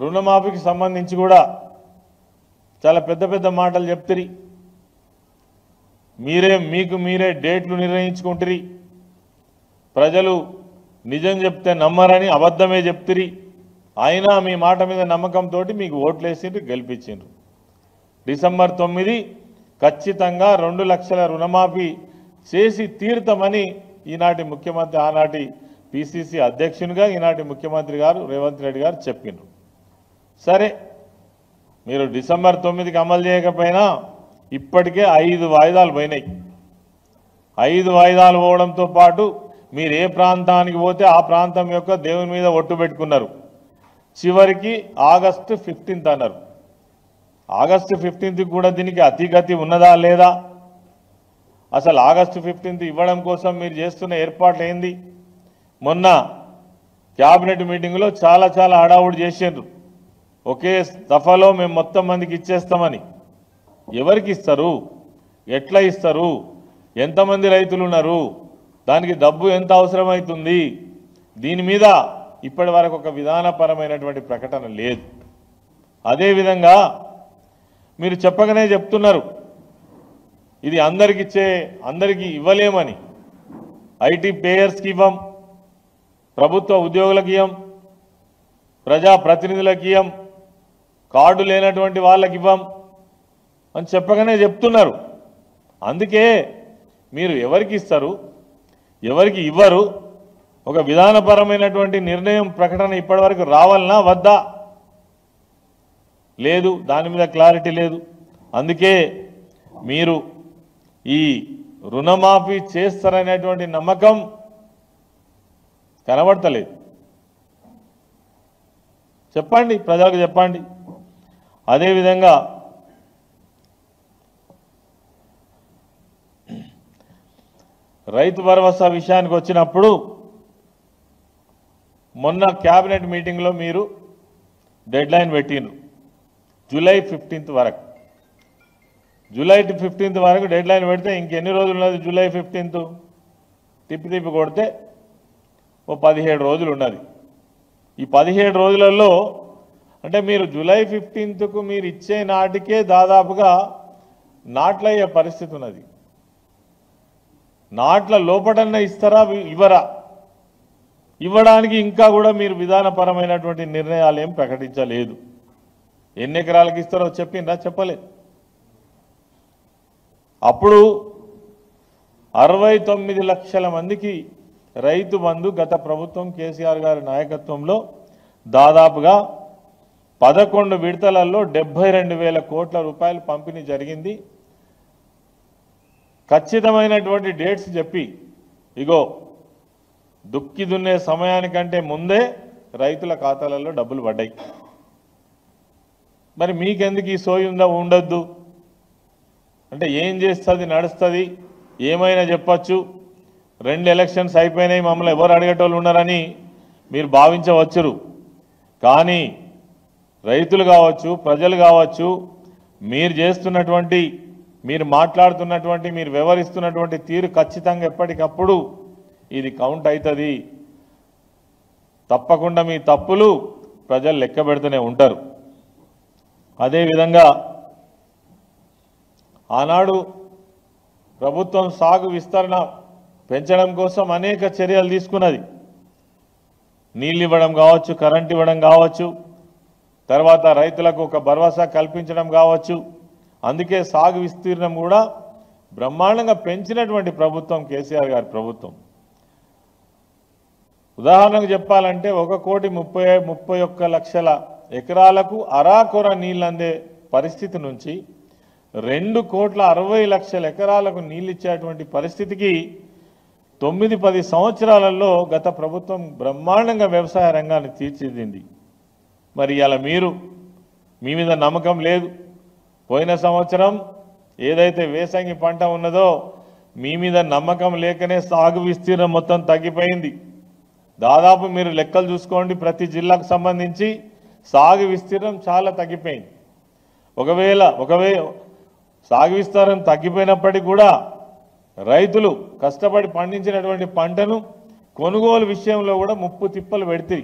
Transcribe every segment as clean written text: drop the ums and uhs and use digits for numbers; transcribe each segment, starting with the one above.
రుణమాఫీకి సంబంధించి కూడా చాలా పెద్ద పెద్ద మాటలు చెప్తిరి. మీరే డేట్లు నిర్ణయించుకుంటురి. ప్రజలు నిజం చెప్తే నమ్మరని అబద్ధమే చెప్తిరి. అయినా మీ మాట మీద నమ్మకంతో మీకు ఓట్లేసిండ్రు, గెలిపించిండ్రు. డిసెంబర్ 9 ఖచ్చితంగా 2 లక్షల రుణమాఫీ చేసి తీరుతామని ఈనాటి ముఖ్యమంత్రి, ఆనాటి పిసిసి అధ్యక్షునిగా ఈనాటి ముఖ్యమంత్రి గారు రేవంత్ రెడ్డి గారు చెప్పిండ్రు. సరే, మీరు డిసెంబర్ 9కి అమలు చేయకపోయినా ఇప్పటికే 5 వాయిదాలు పోయినాయి. 5 వాయిదాలు పోవడంతో పాటు మీరు ఏ ప్రాంతానికి పోతే ఆ ప్రాంతం యొక్క దేవుని మీద ఒట్టు పెట్టుకున్నారు. చివరికి ఆగస్టు 15 అన్నారు. ఆగస్టు 15 కూడా దీనికి అతిగతి ఉన్నదా లేదా? అసలు ఆగస్టు 15 ఇవ్వడం కోసం మీరు చేస్తున్న ఏర్పాట్లు ఏంది? మొన్న క్యాబినెట్ మీటింగ్లో చాలా హడావుడి చేసిండ్రు. ఒకే దఫాలో మేము మొత్తం మందికి ఇచ్చేస్తామని. ఎవరికి ఇస్తారు? ఎట్లా ఇస్తారు? ఎంతమంది రైతులు ఉన్నారు? దానికి డబ్బు ఎంత అవసరమవుతుంది? దీని మీద ఇప్పటి వరకు ఒక విధానపరమైనటువంటి ప్రకటన లేదు. అదేవిధంగా మీరు చెప్పగానే చెప్తున్నారు ఇది అందరికీ ఇవ్వలేమని. ఐటీ పేయర్స్కి ఇవ్వం, ప్రభుత్వ ఉద్యోగులకు ఇవ్వం, ప్రజాప్రతినిధులకు ఇవ్వం, కార్డు లేనటువంటి వాళ్ళకి ఇవ్వం అని చెప్పగానే చెప్తున్నారు. అందుకే మీరు ఎవరికి ఇస్తారు, ఎవరికి ఇవ్వరు, ఒక విధానపరమైనటువంటి నిర్ణయం ప్రకటన ఇప్పటివరకు రావాలనా వద్దా? లేదు, దాని మీద క్లారిటీ లేదు. అందుకే మీరు ఈ రుణమాఫీ చేస్తారనేటువంటి నమ్మకం కనబడతలేదు. చెప్పండి, ప్రజలకు చెప్పండి. అదేవిధంగా రైతు భరోసా విషయానికి వచ్చినప్పుడు మొన్న క్యాబినెట్ మీటింగ్లో మీరు డెడ్లైన్ పెట్టిండ్రు జూలై 15 వరకు. జూలై 15 వరకు డెడ్లైన్ పెడితే ఇంకెన్ని రోజులు ఉన్నది? జూలై 15 తిప్పి కొడితే ఓ 17 రోజులు ఉన్నది. ఈ 17 రోజులలో అంటే మీరు జూలై 15కు మీరు ఇచ్చే నాటికే దాదాపుగా నాట్లయ్యే పరిస్థితి ఉన్నది. నాట్ల లోపటన్నా ఇస్తారా, ఇవ్వరా? ఇవ్వడానికి ఇంకా కూడా మీరు విధానపరమైనటువంటి నిర్ణయాలు ఏం ప్రకటించలేదు. ఎన్ని ఎకరాలకు ఇస్తారో చెప్పిందా? చెప్పలేదు. అప్పుడు 69 లక్షల మందికి రైతు బంధు గత ప్రభుత్వం కేసీఆర్ గారి నాయకత్వంలో దాదాపుగా 11 విడతలలో 72,000 కోట్ల రూపాయలు పంపిణీ జరిగింది. ఖచ్చితమైనటువంటి డేట్స్ చెప్పి ఇగో దుక్కి దున్నే సమయానికంటే ముందే రైతుల ఖాతాలలో డబ్బులు పడ్డాయి. మరి మీకెందుకు ఈ సోయి ఉండొద్దు? అంటే ఏం చేస్తుంది, నడుస్తుంది, ఏమైనా చెప్పచ్చు. 2 ఎలక్షన్స్ అయిపోయినాయి, మమ్మల్ని ఎవరు అడిగేటోళ్ళు ఉన్నారని మీరు భావించవచ్చురు. కానీ రైతులు కావచ్చు, ప్రజలు కావచ్చు, మీరు చేస్తున్నటువంటి, మీరు మాట్లాడుతున్నటువంటి, మీరు వ్యవహరిస్తున్నటువంటి తీరు ఖచ్చితంగా ఎప్పటికప్పుడు ఇది కౌంట్ అవుతుంది. తప్పకుండా మీ తప్పులు ప్రజలు లెక్క పెడుతూనే ఉంటారు. అదేవిధంగా ఆనాడు ప్రభుత్వం సాగు విస్తరణ పెంచడం కోసం అనేక చర్యలు తీసుకున్నది. నీళ్ళు ఇవ్వడం కావచ్చు, కరెంట్ ఇవ్వడం కావచ్చు, తర్వాత రైతులకు ఒక భరోసా కల్పించడం కావచ్చు. అందుకే సాగు విస్తీర్ణం కూడా బ్రహ్మాండంగా పెంచినటువంటి ప్రభుత్వం కేసీఆర్ గారి ప్రభుత్వం. ఉదాహరణకు చెప్పాలంటే 1,31 లక్షల ఎకరాలకు అరాకొర నీళ్ళు అందే పరిస్థితి నుంచి 2,60 లక్షల ఎకరాలకు నీళ్ళు ఇచ్చేటువంటి పరిస్థితికి 9-10 సంవత్సరాలలో గత ప్రభుత్వం బ్రహ్మాండంగా వ్యవసాయ రంగాన్ని తీర్చిదిద్దింది. మరి ఇలా మీ మీద నమ్మకం లేదు. పోయిన సంవత్సరం ఏదైతే వేసంగి పంట ఉన్నదో మీ మీద నమ్మకం లేకనే సాగు విస్తీర్ణం మొత్తం తగ్గిపోయింది. దాదాపు మీరు లెక్కలు చూసుకోండి, ప్రతి జిల్లాకు సంబంధించి సాగు విస్తీర్ణం చాలా తగ్గిపోయింది. ఒకవేళ సాగు విస్తీర్ణం తగ్గిపోయినప్పటికీ కూడా రైతులు కష్టపడి పండించినటువంటి పంటను కొనుగోలు విషయంలో కూడా ముప్పు తిప్పలు పెడితే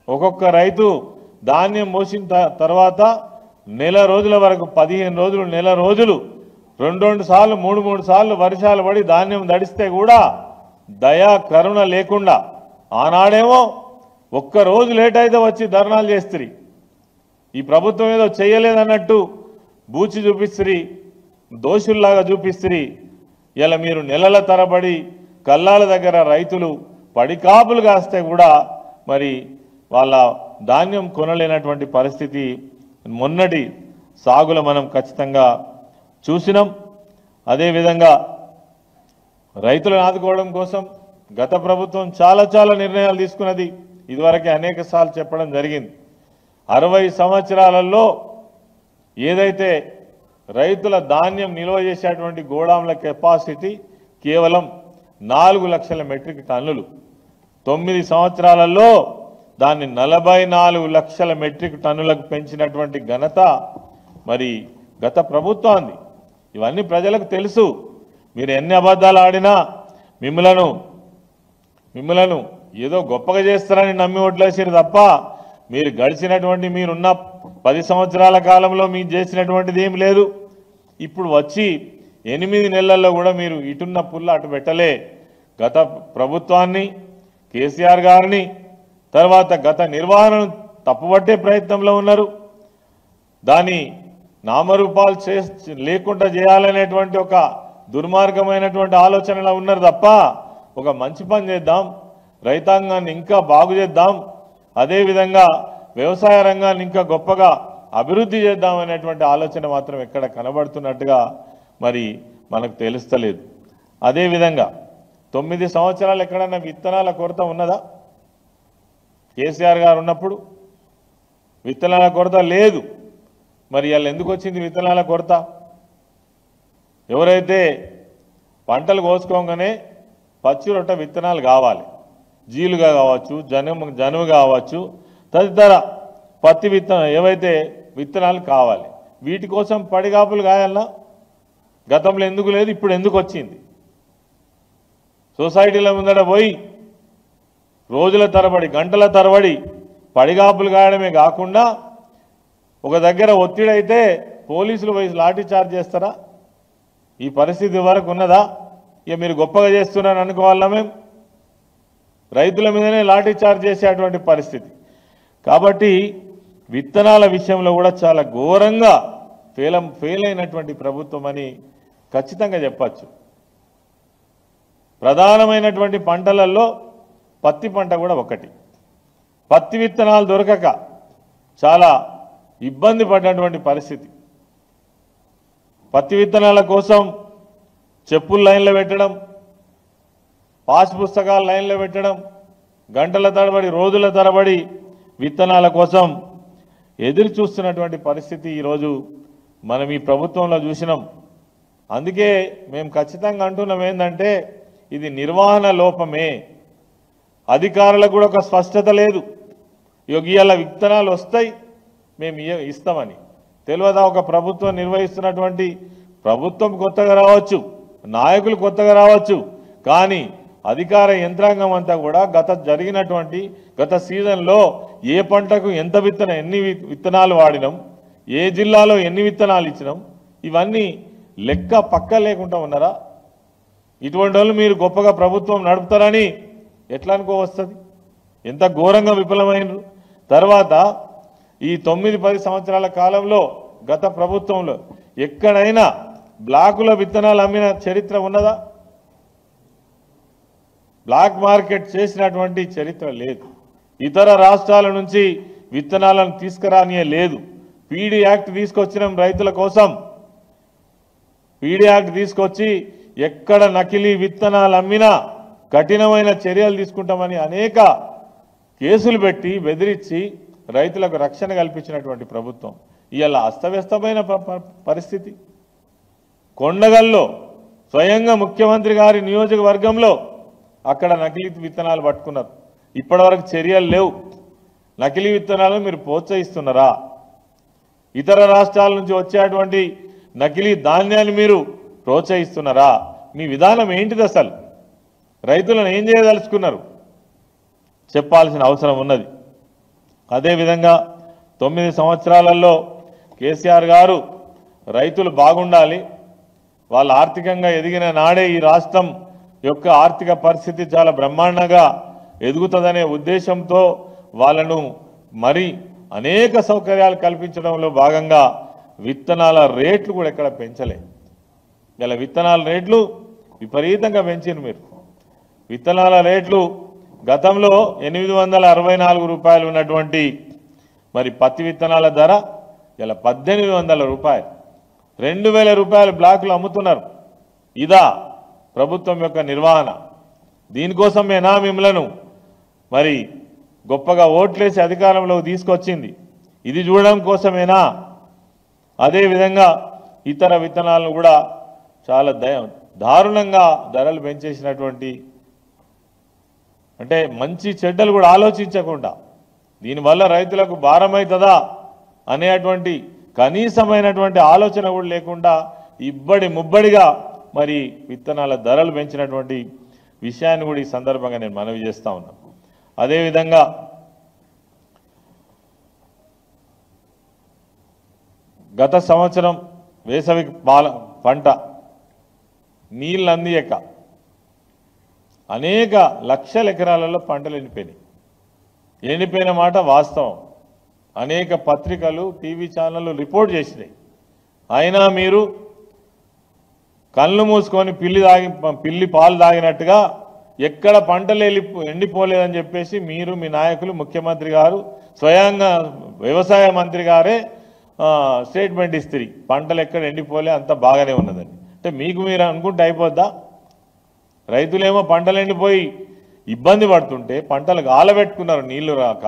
ఒక్కొక్క రైతు ధాన్యం మోసిన తర్వాత నెల రోజుల వరకు 15 రోజులు నెల రోజులు 2 సార్లు 3 సార్లు వర్షాలు పడి ధాన్యం దడిస్తే కూడా దయా కరుణ లేకుండా ఆనాడేమో ఒక్క రోజు లేట్ అయితే వచ్చి ధర్నాలు చేస్తురి. ఈ ప్రభుత్వం ఏదో చేయలేదన్నట్టు బూచి చూపిస్తురి, దోషుల్లాగా చూపిస్తురి. ఇలా మీరు నెలల తరబడి కల్లాల దగ్గర రైతులు పడికాపులు కాస్తే కూడా మరి వాళ్ళ ధాన్యం కొనలేనటువంటి పరిస్థితి మొన్నటి సాగులో మనం ఖచ్చితంగా చూసినాం. అదేవిధంగా రైతులను ఆదుకోవడం కోసం గత ప్రభుత్వం చాలా నిర్ణయాలు తీసుకున్నది. ఇదివరకే అనేక సార్లు చెప్పడం జరిగింది. 60 సంవత్సరాలలో ఏదైతే రైతుల ధాన్యం నిల్వ చేసేటువంటి గోడాంల కెపాసిటీ కేవలం 4 లక్షల మెట్రిక్ టన్నులు. 9 సంవత్సరాలలో దాన్ని 44 లక్షల మెట్రిక్ టన్నులకు పెంచినటువంటి ఘనత మరి గత ప్రభుత్వాన్ని. ఇవన్నీ ప్రజలకు తెలుసు. మీరు ఎన్ని అబద్ధాలు ఆడినా మిమ్మలను ఏదో గొప్పగా చేస్తారని నమ్మి ఓట్లేసారు తప్ప మీరు గడిచినటువంటి మీరున్న 10 సంవత్సరాల కాలంలో మీరు చేసినటువంటిది ఏం లేదు. ఇప్పుడు వచ్చి 8 నెలల్లో కూడా మీరు ఇటున్న పుల్ల అటు పెట్టలే. గత ప్రభుత్వాన్ని కేసీఆర్ గారిని తర్వాత గత నిర్వహణను తప్పుపట్టే ప్రయత్నంలో ఉన్నారు. దాని నామరూపాలు లేకుండా చేయాలనేటువంటి ఒక దుర్మార్గమైనటువంటి ఆలోచనలో ఉన్నారు తప్ప ఒక మంచి పని చేద్దాం, రైతాంగాన్ని ఇంకా బాగు చేద్దాం, అదేవిధంగా వ్యవసాయ రంగాన్ని ఇంకా గొప్పగా అభివృద్ధి చేద్దాం అనేటువంటి ఆలోచన మాత్రం ఎక్కడ కనబడుతున్నట్టుగా మరి మనకు తెలుస్తలేదు. అదేవిధంగా 9 సంవత్సరాలు ఎక్కడన్నా విత్తనాల కొరత ఉన్నదా? కేసీఆర్ గారు ఉన్నప్పుడు విత్తనాల కొరత లేదు. మరి ఇవాళ ఎందుకు వచ్చింది విత్తనాల కొరత? ఎవరైతే పంటలు కోసుకోగానే పచ్చి రొట్ట విత్తనాలు కావాలి, జీలుగా కావచ్చు, జనుము కావచ్చు, తదితర పత్తి ఏవైతే విత్తనాలు కావాలి, వీటి కోసం పడిగాపులు కాయాలన్నా గతంలో ఎందుకు లేదు, ఇప్పుడు ఎందుకు వచ్చింది? సొసైటీల ముందర పోయి రోజుల తరబడి గంటల తరబడి పడిగాపులు కాయడమే కాకుండా ఒక దగ్గర ఒత్తిడి అయితే పోలీసులు పోయి లాఠీ చార్జ్ చేస్తారా? ఈ పరిస్థితి వరకు ఉన్నదా? ఇక మీరు గొప్పగా చేస్తున్నారని అనుకోవాలా? మేము రైతుల మీదనే లాఠీ చార్జ్ చేసేటువంటి పరిస్థితి. కాబట్టి విత్తనాల విషయంలో కూడా చాలా ఘోరంగా ఫెయిల్ అయినటువంటి ప్రభుత్వం అని ఖచ్చితంగా చెప్పచ్చు. ప్రధానమైనటువంటి పంటలలో పత్తి పంట కూడా ఒకటి. పత్తి విత్తనాలు దొరకక చాలా ఇబ్బంది పడినటువంటి పరిస్థితి. పత్తి విత్తనాల కోసం చెప్పులు లైన్లో పెట్టడం, పాస్ పుస్తకాలు లైన్లో పెట్టడం, గంటల తరబడి రోజుల తరబడి విత్తనాల కోసం ఎదురు చూస్తున్నటువంటి పరిస్థితి ఈరోజు మనం ఈ ప్రభుత్వంలో చూసినాం. అందుకే మేము ఖచ్చితంగా అంటున్నాం ఏంటంటే ఇది నిర్వహణ లోపమే. అధికారులకు కూడా ఒక స్పష్టత లేదు. ఇవాళ విత్తనాలు వస్తాయి మేము ఇస్తామని తెలియదా? ఒక ప్రభుత్వం నిర్వహిస్తున్నటువంటి ప్రభుత్వం కొత్తగా రావచ్చు, నాయకులు కొత్తగా రావచ్చు, కానీ అధికార యంత్రాంగం అంతా కూడా గత సీజన్లో ఏ పంటకు ఎన్ని విత్తనాలు వాడినాం, ఏ జిల్లాలో ఎన్ని విత్తనాలు ఇచ్చినాం, ఇవన్నీ లెక్క పక్క లేకుండా ఉన్నారా? ఇటువంటి వాళ్ళు మీరు గొప్పగా ప్రభుత్వం నడుపుతారని ఎట్లా అనుకోవస్తుంది? ఎంత ఘోరంగా విఫలమైనరు. తర్వాత ఈ 9-10 సంవత్సరాల కాలంలో గత ప్రభుత్వంలో ఎక్కడైనా బ్లాకుల విత్తనాలు అమ్మిన చరిత్ర ఉన్నదా? బ్లాక్ మార్కెట్ చేసినటువంటి చరిత్ర లేదు. ఇతర రాష్ట్రాల నుంచి విత్తనాలను తీసుకురానియే లేదు. పీడీ యాక్ట్ తీసుకొచ్చినాం రైతుల కోసం. పీడీ యాక్ట్ తీసుకొచ్చి ఎక్కడ నకిలీ విత్తనాలు అమ్మినా కఠినమైన చర్యలు తీసుకుంటామని అనేక కేసులు పెట్టి బెదిరించి రైతులకు రక్షణ కల్పించినటువంటి ప్రభుత్వం ఇవాళ అస్తవ్యస్తమైన పరిస్థితి. కొండగల్లో స్వయంగా ముఖ్యమంత్రి గారి నియోజకవర్గంలో అక్కడ నకిలీ విత్తనాలు పట్టుకున్నారు. ఇప్పటివరకు చర్యలు లేవు. నకిలీ విత్తనాలను మీరు ప్రోత్సహిస్తున్నారా? ఇతర రాష్ట్రాల నుంచి వచ్చేటువంటి నకిలీ ధాన్యాన్ని మీరు ప్రోత్సహిస్తున్నారా? మీ విధానం ఏంటిది? అసలు రైతులను ఏం చేయదలుచుకున్నారు చెప్పాల్సిన అవసరం ఉన్నది. అదేవిధంగా 9 సంవత్సరాలలో కేసీఆర్ గారు రైతులు బాగుండాలి, వాళ్ళు ఆర్థికంగా ఎదిగిన నాడే ఈ రాష్ట్రం యొక్క ఆర్థిక పరిస్థితి చాలా బ్రహ్మాండంగా ఎదుగుతుందనే ఉద్దేశంతో వాళ్ళను మరి అనేక సౌకర్యాలు కల్పించడంలో భాగంగా విత్తనాల రేట్లు కూడా ఎక్కడ పెంచలే. ఇలా విత్తనాల రేట్లు విపరీతంగా పెంచారు మీరు. విత్తనాల రేట్లు గతంలో 864 రూపాయలు ఉన్నటువంటి మరి పత్తి విత్తనాల ధర ఇలా 1800 రూపాయలు, 2000 రూపాయలు బ్లాకులు అమ్ముతున్నారు. ఇదా ప్రభుత్వం యొక్క నిర్వహణ? దీనికోసమేనా మిమ్మలను మరి గొప్పగా ఓట్లేసి అధికారంలోకి తీసుకొచ్చింది? ఇది చూడడం కోసమేనా? అదేవిధంగా ఇతర విత్తనాలను కూడా చాలా దారుణంగా ధరలు పెంచేసినటువంటి, అంటే మంచి చెడ్డలు కూడా ఆలోచించకుండా దీనివల్ల రైతులకు భారమవుతుందా అనేటువంటి కనీసమైనటువంటి ఆలోచన కూడా లేకుండా ఇబ్బడి ముబ్బడిగా మరి విత్తనాల ధరలు పెంచినటువంటి విషయాన్ని కూడా ఈ సందర్భంగా నేను మనవి చేస్తా ఉన్నాను. అదేవిధంగా గత సంవత్సరం వేసవి పంట నీళ్ళు అందియక అనేక లక్షల ఎకరాలలో పంటలు ఎండిపోయినాయి. ఎండిపోయిన మాట వాస్తవం. అనేక పత్రికలు, టీవీ ఛానళ్ళు రిపోర్ట్ చేసినాయి. అయినా మీరు కళ్ళు మూసుకొని పిల్లి పాలు తాగినట్టుగా ఎక్కడ పంటలు ఎండిపోలేదని చెప్పేసి మీరు, మీ నాయకులు, ముఖ్యమంత్రి గారు, స్వయంగా వ్యవసాయ మంత్రి గారే స్టేట్మెంట్ ఇస్తారు, పంటలు ఎక్కడ ఎండిపోలే, అంత బాగానే ఉన్నదని. అంటే మీకు మీరు అనుకుంటే అయిపోద్దా? రైతులేమో పంటలు ఎండిపోయి ఇబ్బంది పడుతుంటే పంటలు గాలబెట్టుకున్నారు, నీళ్లు రాక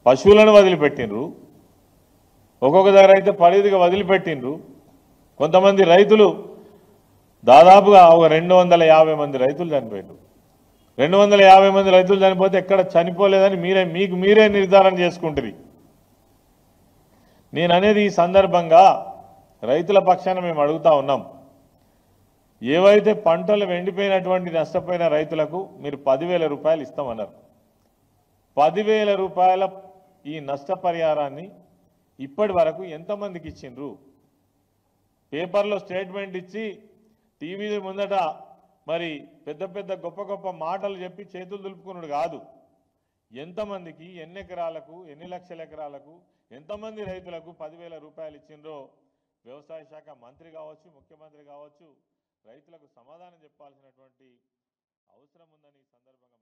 పశువులను వదిలిపెట్టిండ్రు. ఒక్కొక్క దగ్గర అయితే పరిధిగా వదిలిపెట్టిండ్రు. కొంతమంది రైతులు దాదాపుగా ఒక 250 మంది రైతులు చనిపోయారు. 250 మంది రైతులు చనిపోతే ఎక్కడ చనిపోలేదని మీకు మీరే నిర్ధారణ చేసుకుంటారు. నేను అనేది ఈ సందర్భంగా రైతుల పక్షాన మేము అడుగుతా ఉన్నాం. ఏవైతే పంటలు ఎండిపోయినటువంటి నష్టపోయిన రైతులకు మీరు 10,000 రూపాయలు ఇస్తామన్నారు. 10,000 రూపాయల ఈ నష్టపరిహారాన్ని ఇప్పటి వరకు ఎంతమందికి ఇచ్చిండ్రు? పేపర్లో స్టేట్మెంట్ ఇచ్చి టీవీ ముందట మరి పెద్ద పెద్ద గొప్ప గొప్ప మాటలు చెప్పి చేతులు దులుపుకున్నాడు కాదు. ఎంతమందికి, ఎన్ని ఎకరాలకు, ఎన్ని లక్షల ఎకరాలకు, ఎంతమంది రైతులకు 10,000 రూపాయలు ఇచ్చిండ్రో వ్యవసాయ శాఖ మంత్రి కావచ్చు, ముఖ్యమంత్రి కావచ్చు రైతులకు సమాధానం చెప్పాల్సినటువంటి అవసరం ఉందని ఈ సందర్భంగా